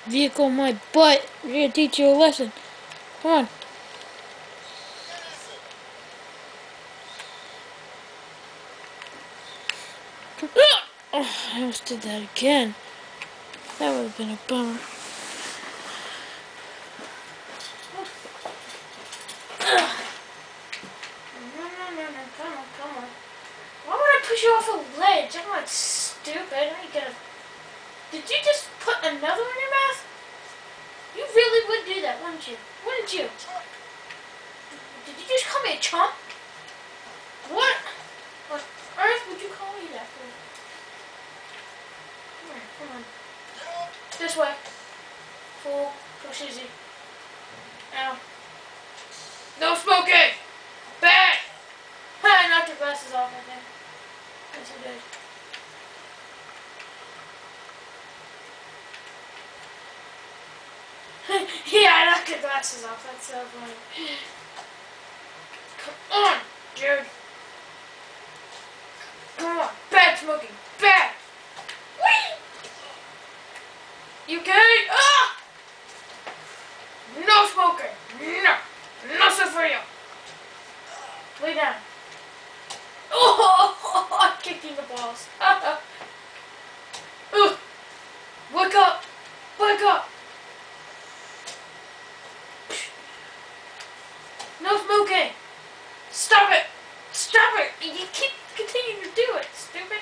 vehicle my butt. We're gonna teach you a lesson. Come on. Oh, I almost did that again. That would have been a bummer. No, come on. Why would I push you off a ledge? I'm not stupid. I ain't gonna... Did you just put another one in your mouth? You really would do that, wouldn't you? Wouldn't you? Did you just call me a chump? What on earth would you call me that for? Come on. This way. Fool. Push easy. Ow. No smoking! Bad! I knocked your glasses off, I think. Yes, I did. Yeah, I knocked your glasses off. That's so funny. Come on, dude. Come on. Bad smoking. Bad. Whee! You okay? Ah! No smoking. No. Nothing for you. Lay down. Oh, I kicked you in the balls. Wake up. Wake up. No smoking. Stop it. Stop it. You keep continuing to do it, stupid.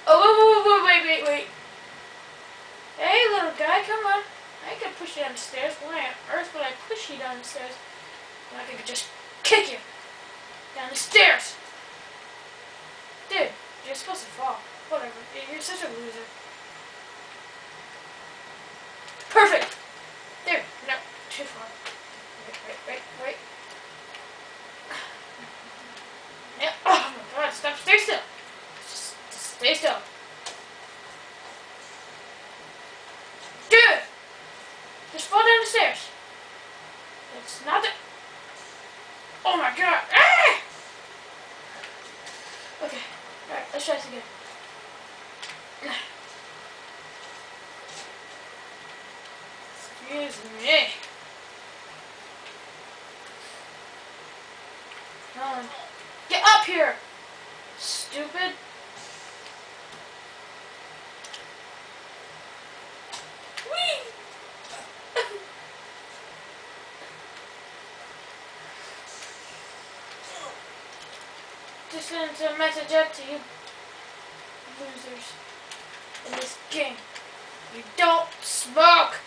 Oh, wait. Hey, little guy, come on. I can push you down the stairs. Why on earth would I push you down the stairs when I could just kick you down the stairs? Dude, you're supposed to fall. Whatever. You're such a loser. Perfect. There. No, too far. Wait. Yeah. Oh my God! Stop. Stay still. Just stay still. Dude! Just fall down the stairs. It's not the... Oh my God! Ah! Okay. Alright, let's try this again. Excuse me. Come on. Get up here! Stupid. Just sent a message up to you losers in this game. You don't smoke!